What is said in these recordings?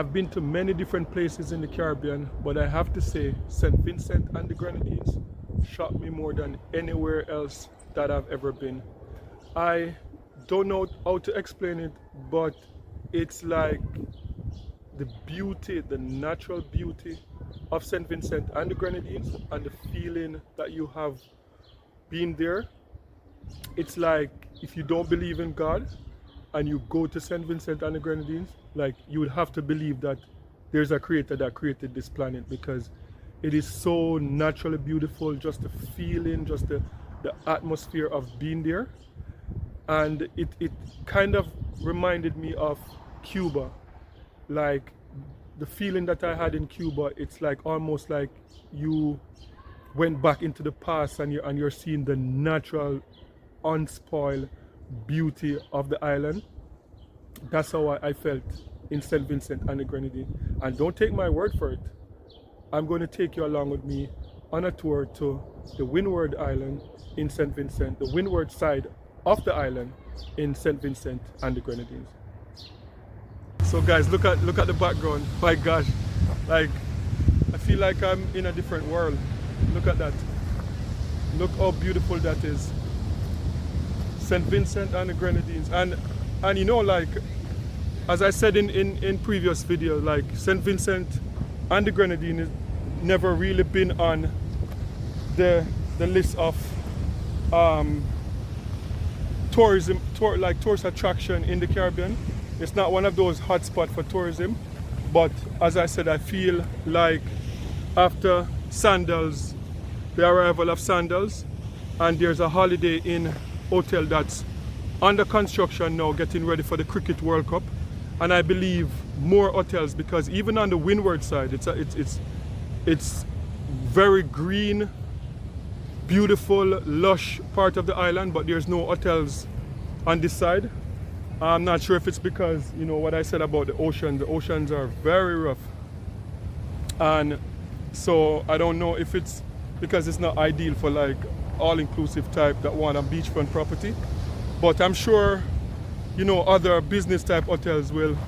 I've been to many different places in the Caribbean, but I have to say St. Vincent and the Grenadines shocked me more than anywhere else that I've ever been. I don't know how to explain it, but it's like the beauty, the natural beauty of St. Vincent and the Grenadines, and the feeling that you have been there. It's like if you don't believe in God and you go to St. Vincent and the Grenadines, like you would have to believe that there's a creator that created this planet, because it is so naturally beautiful, just the feeling, just the atmosphere of being there. And it kind of reminded me of Cuba. Like the feeling that I had in Cuba, it's like almost like you went back into the past, and you're seeing the natural, unspoiled beauty of the island. That's how I felt in St. Vincent and the Grenadines. And don't take my word for it. I'm going to take you along with me on a tour to the Windward Island in St. Vincent, the windward side of the island in St. Vincent and the Grenadines. So guys, look at the background. My gosh, like I feel like I'm in a different world. Look at that. Look how beautiful that is. St. Vincent and the Grenadines. And you know, like as I said in previous video, like St. Vincent and the Grenadines never really been on the list of tourism, like tourist attraction in the Caribbean. It's not one of those hotspots for tourism. But as I said, I feel like after Sandals, the arrival of Sandals, and there's a Holiday Inn hotel that's under construction now, getting ready for the Cricket World Cup. And I believe more hotels, because even on the windward side, it's very green, beautiful, lush part of the island, but there's no hotels on this side. I'm not sure if it's because, you know, what I said about the ocean. The oceans are very rough. And so I don't know if it's because it's not ideal for like all-inclusive type that want a beachfront property. But I'm sure, you know, other business type hotels will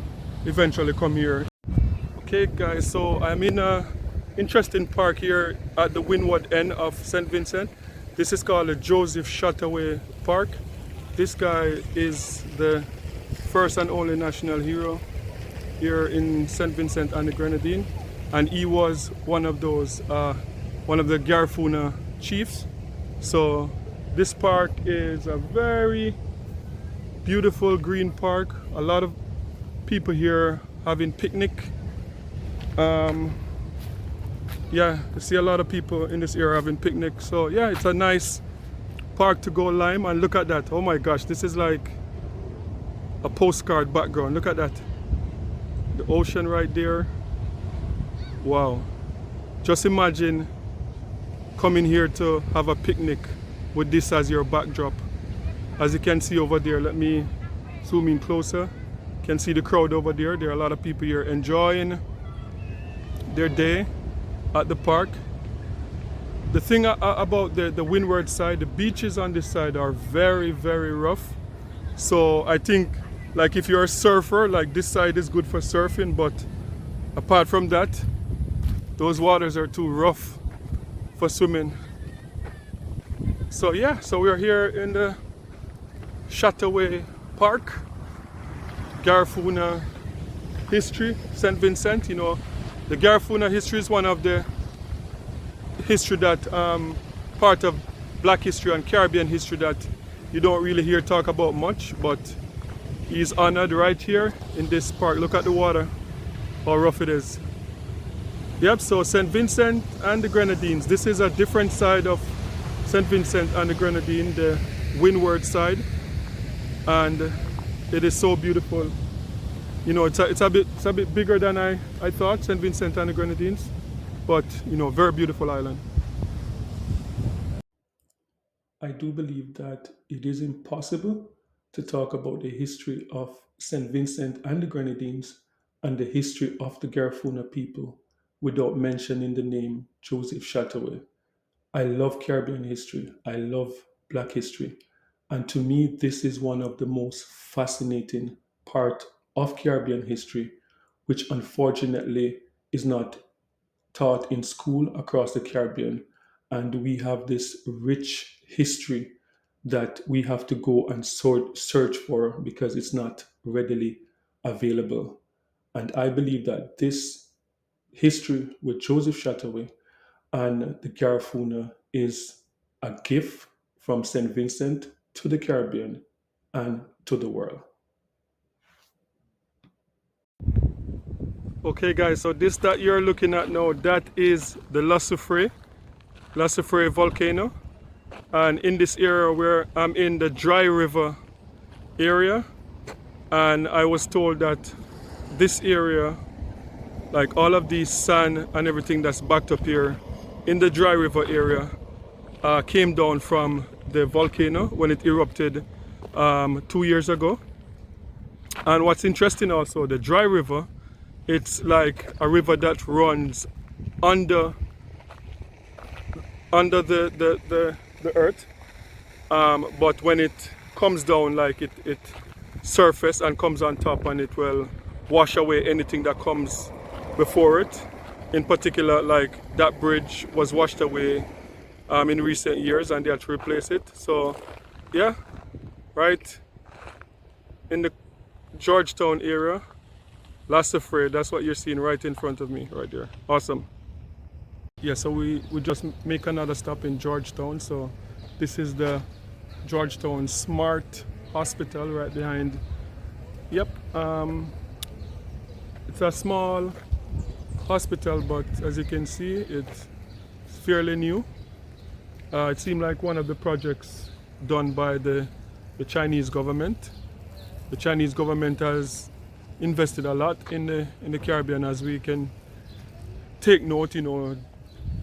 eventually come here. Okay guys, so I'm in a interesting park here at the windward end of St. Vincent. This is called the Joseph Chatoyer Park. This guy is the first and only national hero here in St. Vincent and the Grenadines, and he was one of those one of the Garifuna chiefs. So this park is a very beautiful green park. A lot of people here having picnic. Yeah, you see a lot of people in this area having picnic. So yeah, it's a nice park to go lime. And look at that. Oh my gosh, this is like a postcard background. Look at that. The ocean right there. Wow. Just imagine coming here to have a picnic with this as your backdrop. As you can see over there, let me zoom in closer. You can see the crowd over there. There are a lot of people here enjoying their day at the park. The thing about the windward side, the beaches on this side are very, very rough. So I think like if you're a surfer, like this side is good for surfing, but apart from that, those waters are too rough for swimming. So yeah, so we're here in the Chatoyer Park, Garifuna history, St. Vincent. You know, the Garifuna history is one of the history that part of Black history and Caribbean history that you don't really hear talk about much, but he's honored right here in this park. Look at the water, how rough it is. Yep, so St. Vincent and the Grenadines. This is a different side of St. Vincent and the Grenadines, the windward side, and it is so beautiful. You know, it's a bit bigger than I thought, St. Vincent and the Grenadines, but you know, very beautiful island. I do believe that it is impossible to talk about the history of St. Vincent and the Grenadines and the history of the Garifuna people without mentioning the name Joseph Chatoyer. I love Caribbean history. I love Black history. And to me, this is one of the most fascinating part of Caribbean history which unfortunately is not taught in school across the Caribbean. And we have this rich history that we have to go and search for because it's not readily available. And I believe that this history with Joseph Chatoyer and the Garifuna is a gift from St. Vincent to the Caribbean and to the world. Okay guys, so this that you're looking at now, that is the La Soufrière volcano. And in this area where I'm in the dry river area, and I was told that this area, like all of the sand and everything that's backed up here in the dry river area, came down from the volcano when it erupted 2 years ago. And what's interesting also, the dry river, it's like a river that runs under the earth, but when it comes down, like it surface and comes on top, and it will wash away anything that comes before it. In particular, like that bridge was washed away in recent years, and they had to replace it. So yeah, right in the Georgetown area, La Soufrière, that's what you're seeing right in front of me right there. Awesome. Yeah, so we just make another stop in Georgetown. So this is the Georgetown Smart Hospital right behind. Yep, it's a small hospital, but as you can see, it's fairly new. It seemed like one of the projects done by the Chinese government. The Chinese government has invested a lot in the Caribbean, as we can take note. You know,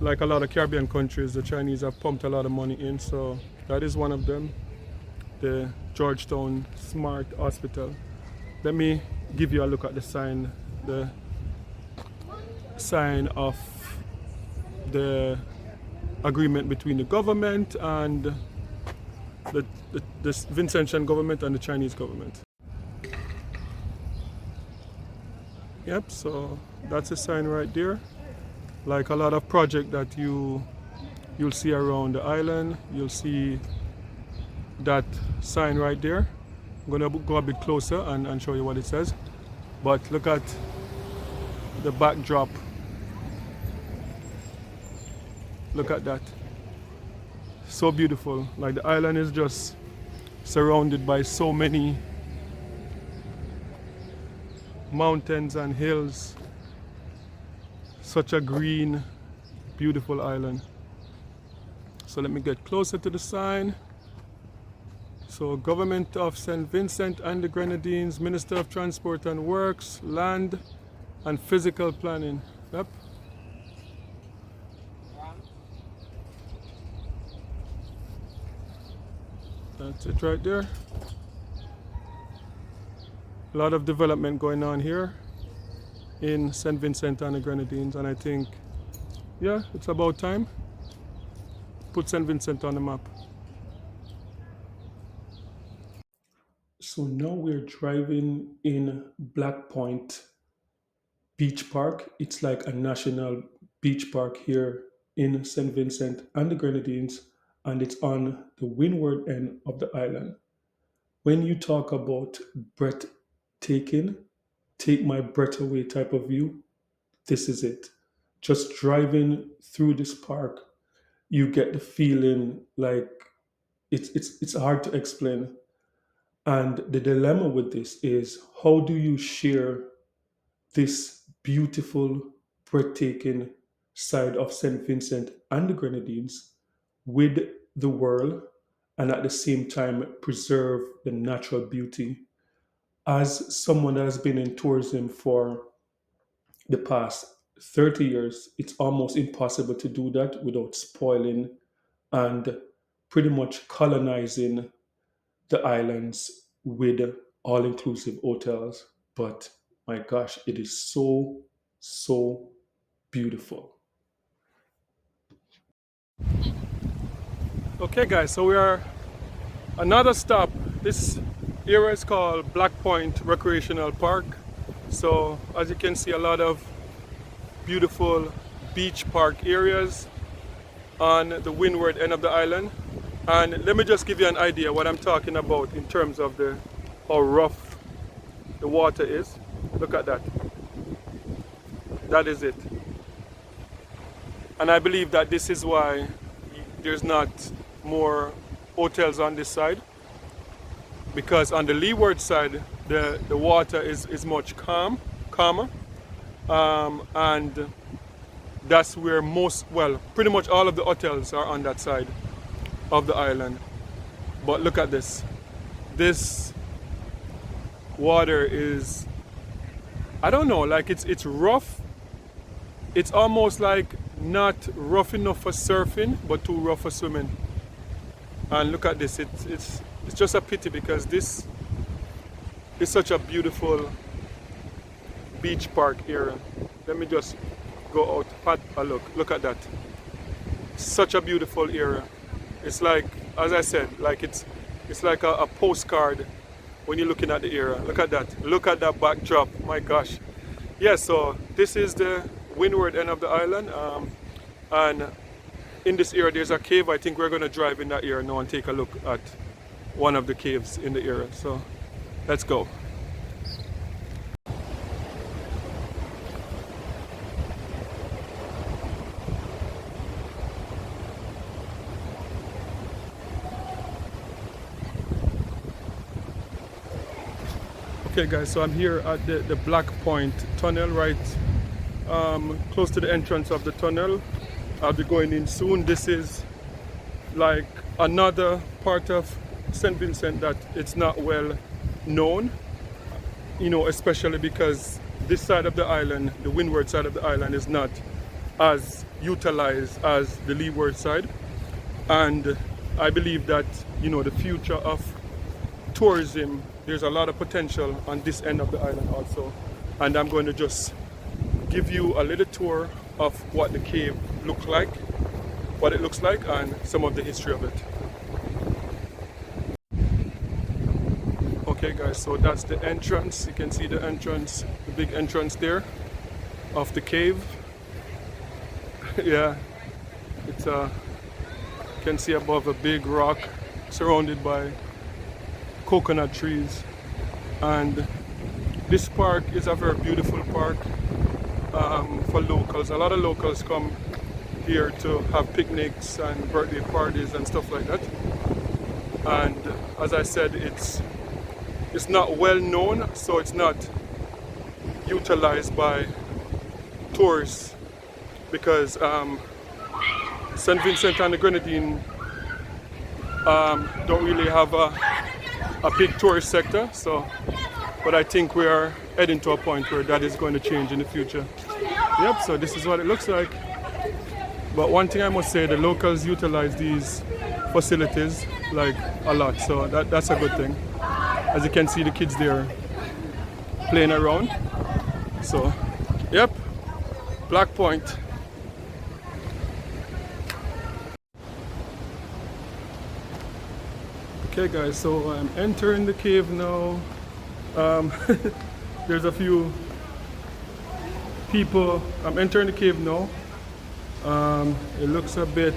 like a lot of Caribbean countries, the Chinese have pumped a lot of money in. So that is one of them, the Georgetown Smart Hospital. Let me give you a look at the sign of the agreement between the government and the Vincentian government and the Chinese government. Yep, so that's a sign right there. Like a lot of project that you'll see around the island, you'll see that sign right there. I'm gonna go a bit closer and show you what it says. But look at the backdrop. Look at that. So beautiful. Like the island is just surrounded by so many mountains and hills. Such a green, beautiful island. So let me get closer to the sign. So Government of St. Vincent and the Grenadines, Minister of Transport and Works, Land and Physical Planning. Yep. That's it right there. A lot of development going on here in St. Vincent and the Grenadines, and I think, yeah, it's about time. Put St. Vincent on the map. So now we're driving in Black Point Beach Park. It's like a national beach park here in St. Vincent and the Grenadines, and it's on the windward end of the island. When you talk about breathtaking, take my breath away type of view, this is it. Just driving through this park, you get the feeling like it's hard to explain. And the dilemma with this is, how do you share this beautiful, breathtaking side of St. Vincent and the Grenadines with the world, and at the same time preserve the natural beauty? As someone that has been in tourism for the past 30 years, it's almost impossible to do that without spoiling and pretty much colonizing the islands with all inclusive hotels. But my gosh, it is so, so beautiful. Okay, guys, so we are another stop. This area is called Black Point Recreational Park, So as you can see, a lot of beautiful beach park areas on the windward end of the island. And let me just give you an idea what I'm talking about in terms of how rough the water is. Look at that. That is it. And I believe that this is why there's not more hotels on this side, because on the leeward side the water is much calmer, and that's where pretty much all of the hotels are on that side of the island. But look at this. This water is, I don't know, like it's rough. It's almost like not rough enough for surfing, but too rough for swimming. And look at this. It's just a pity, because this is such a beautiful beach park area. Let me just go out, pat a look. Look at that. Such a beautiful area. It's like, as I said, like it's like a postcard when you're looking at the area. Look at that. Look at that backdrop. My gosh. Yeah, so this is the windward end of the island, and in this area there's a cave. I think we're going to drive in that area now and take a look at one of the caves in the area. So let's go. Okay guys, so I'm here at the Black Point tunnel, right close to the entrance of the tunnel. I'll be going in soon. This is like another part of St. Vincent that it's not well known, you know, especially because this side of the island, the windward side of the island, is not as utilized as the leeward side. And I believe that, you know, the future of tourism, there's a lot of potential on this end of the island also. And I'm going to just give you a little tour of what the cave looks like, and some of the history of it. Okay guys, so that's the entrance. You can see the entrance, the big entrance there of the cave. Yeah, it's you can see above a big rock surrounded by coconut trees. And this park is a very beautiful park for locals. A lot of locals come here to have picnics and birthday parties and stuff like that. And as I said, it's not well known, so it's not utilized by tourists, because St. Vincent and the Grenadines don't really have a big tourist sector. So, but I think we are heading to a point where that is going to change in the future. Yep, so this is what it looks like. But one thing I must say, the locals utilize these facilities like a lot, so that's a good thing. As you can see, the kids there playing around. So, yep, Black Point. Okay guys, so I'm entering the cave now. There's a few people. I'm entering the cave now. It looks a bit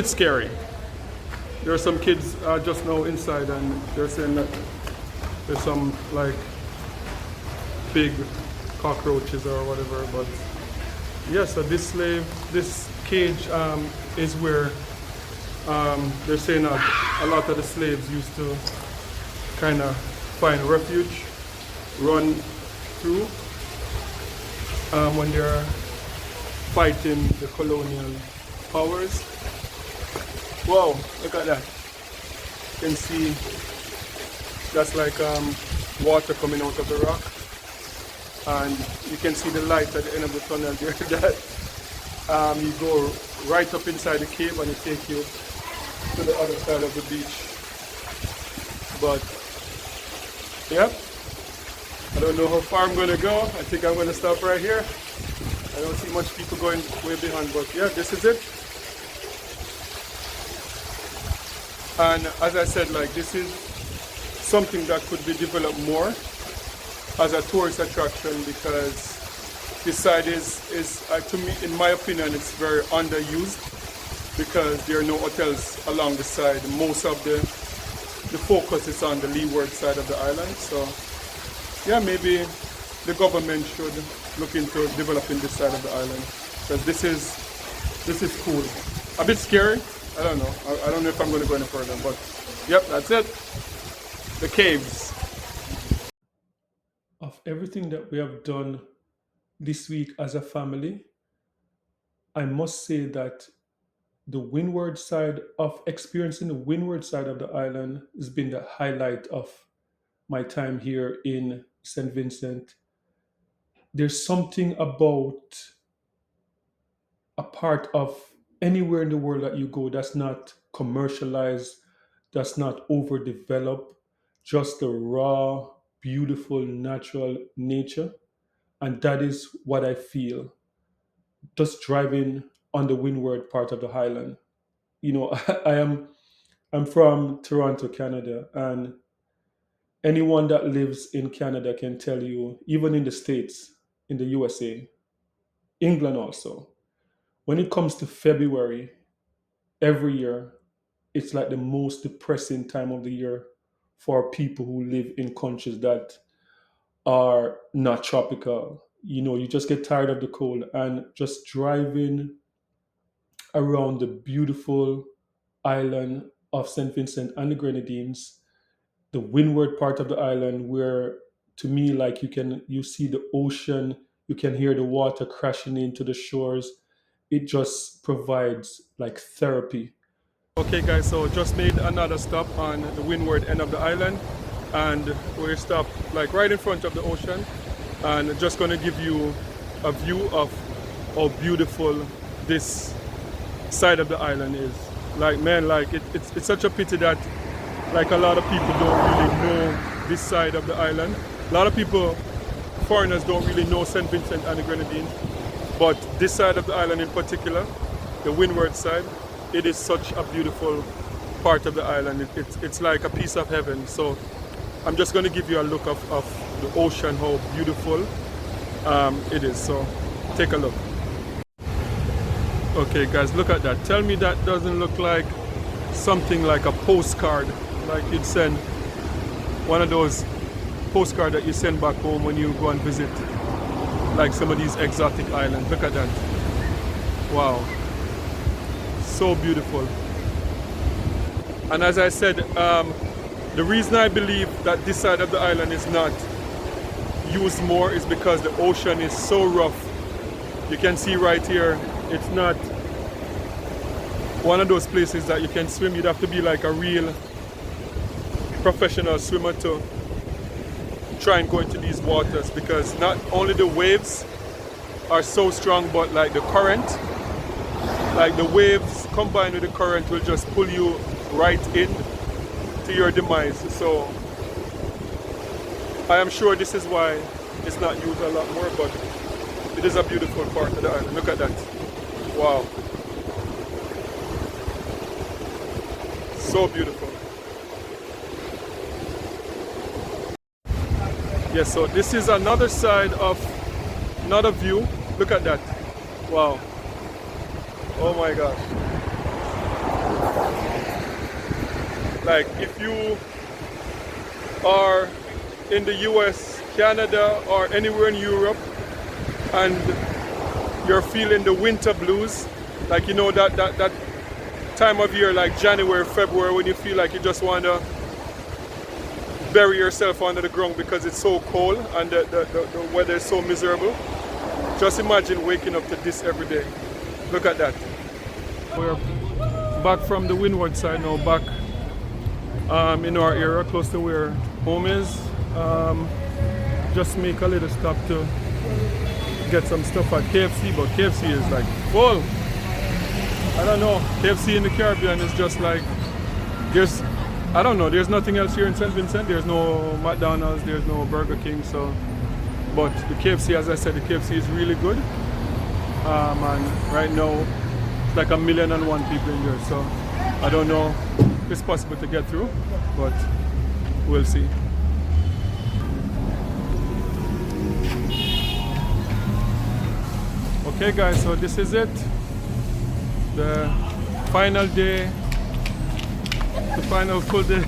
scary. There are some kids just now inside, and they're saying that there's some like big cockroaches or whatever. But yeah, so this cage is where they're saying a lot of the slaves used to kind of find refuge, run through when they're fighting the colonial powers. Wow, look at that. You can see that's like water coming out of the rock. And you can see the light at the end of the tunnel there. That you go right up inside the cave and it takes you to the other side of the beach. But yeah, I don't know how far I'm going to go. I think I'm going to stop right here. I don't see much people going way behind, but yeah, this is it. And as I said, like, this is something that could be developed more as a tourist attraction, because this side is to me, in my opinion, it's very underused because there are no hotels along the side. Most of the focus is on the leeward side of the island. So yeah, maybe the government should look into developing this side of the island, because this is cool. A bit scary. I don't know. I don't know if I'm going to go any further, but yep, that's it. The caves. Of everything that we have done this week as a family, I must say that the windward side of experiencing the windward side of the island has been the highlight of my time here in St. Vincent. There's something about a part of anywhere in the world that you go that's not commercialized, that's not overdeveloped, just the raw, beautiful, natural nature. And that is what I feel just driving on the windward part of the highland. You know, I'm from Toronto, Canada, and anyone that lives in Canada can tell you, even in the States, in the USA, England also, when it comes to February every year, it's like the most depressing time of the year for people who live in countries that are not tropical. You know, you just get tired of the cold, and just driving around the beautiful island of St. Vincent and the Grenadines, the windward part of the island, where to me, like you see the ocean, you can hear the water crashing into the shores. It just provides like therapy. Okay guys, so just made another stop on the windward end of the island, and we stopped like right in front of the ocean, and just gonna give you a view of how beautiful this side of the island is. Like man, like it's such a pity that like a lot of people don't really know this side of the island. A lot of people, foreigners, don't really know St. Vincent and the Grenadines, but this side of the island in particular, the windward side, it is such a beautiful part of the island. It's like a piece of heaven. So I'm just going to give you a look of the ocean, how beautiful it is. So take a look. Okay guys, look at that. Tell me that doesn't look like something like a postcard, like you'd send, one of those postcards that you send back home when you go and visit like some of these exotic islands. Look at that. Wow. So beautiful. And as I said, the reason I believe that this side of the island is not used more is because the ocean is so rough. You can see right here, it's not one of those places that you can swim. You'd have to be like a real professional swimmer to try and go into these waters, because not only the waves are so strong, but like the current, like the waves combined with the current will just pull you right in to your demise. So I am sure this is why it's not used a lot more, but it is a beautiful part of the island. Look at that. Wow. So beautiful. Yes, so this is another side of another view. Look at that. Wow. Oh my gosh. Like if you are in the US, Canada, or anywhere in Europe and you're feeling the winter blues, like you know that time of year like January, February, when you feel like you just want to bury yourself under the ground because it's so cold and the weather is so miserable. Just imagine waking up to this every day. Look at that. We're back from the windward side now, back in our area close to where home is. Just make a little stop to get some stuff at KFC, but KFC is like full. I don't know, KFC in the Caribbean is just like, I don't know, there's nothing else here in St. Vincent. There's no McDonald's, there's no Burger King, so, but the KFC, as I said, the KFC is really good. And right now, it's like 1,000,001 people in there, so I don't know if it's possible to get through, but We'll see. Okay guys, so this is it. The final day. The final full day.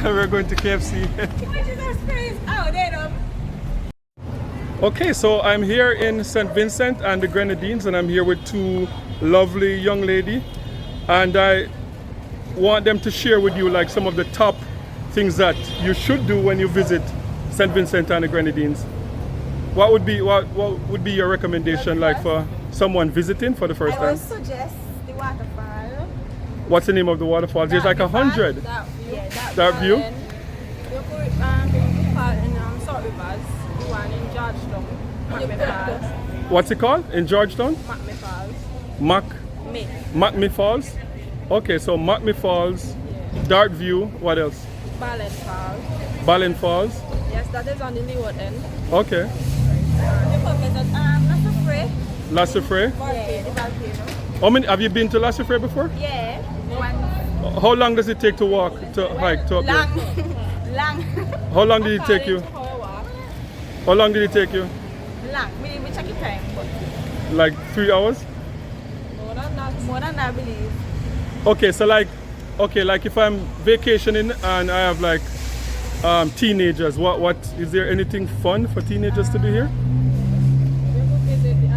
We're going to KFC. Okay, so I'm here in St. Vincent and the Grenadines, and I'm here with two lovely young ladies, and I want them to share with you like some of the top things that you should do when you visit St. Vincent and the Grenadines. What would be your recommendation like for someone visiting for the first time? I would suggest the waterfall. What's the name of the waterfall? There's like 100. That view? You could in Salt Rivers, the one in Georgetown, Macme Falls. What's it called? In Georgetown? Macme Falls. Macme Falls? Okay, so Macme Falls, Dark View, what else? Ballen Falls. Ballen Falls? Yes, that is on the leeward end. Okay. You could visit La Soufrière? Yeah, the volcano. How many, have you been to La Soufrière before? Yeah. How long does it take to walk, to hike, to up there? Long. How long did it take you? How long did it take you? Long. We check the time, but Like 3 hours? more than that, I believe. Okay, so like if I'm vacationing and I have like teenagers, what is there anything fun for teenagers to do here? We could visit the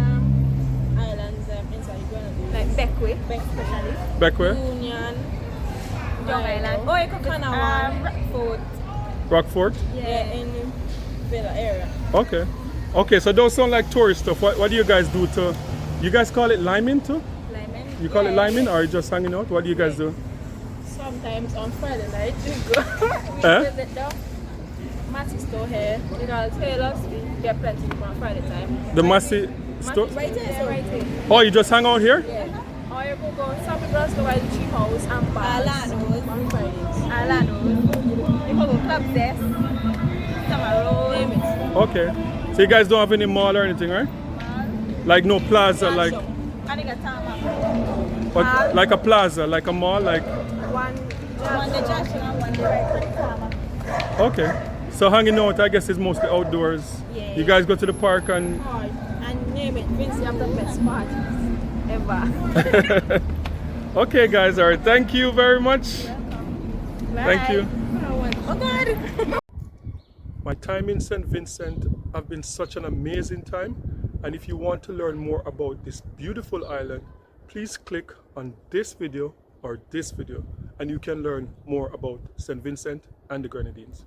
islands inside the Grenadines. Like Beckway, especially. Beckway? Union, Young Island. Oh, you could visit Rockford. Rockfort? Yeah, in the Villa area. Okay. Okay, so those sound like tourist stuff. What do you guys do to, you guys call it liming too? Liming. You call it liming, or are you just hanging out? What do you guys do? Sometimes on Friday night we go. We visit the Massy store here because Taylor's we get plenty on Friday time. The Massy store? Right here, right here. Oh, you just hang out here? Yeah. Or you could go, some people just go by the tree house and bars on Fridays. Alanos. You could go club desk, Summer Road. Name it. Okay. So you guys don't have any mall or anything, right? Like no plaza, like I think a tarmac. what, like a plaza, like a mall, like. One the Joshua and one the right tarmac. Okay. So hanging out, I guess, is mostly outdoors. Yeah. You guys go to the park and. And name it, Vincent have the best parties ever. Okay, guys. All right. Thank you very much. Thank you. Oh God. My time in St. Vincent have been such an amazing time, and if you want to learn more about this beautiful island, please click on this video or this video, and you can learn more about St. Vincent and the Grenadines.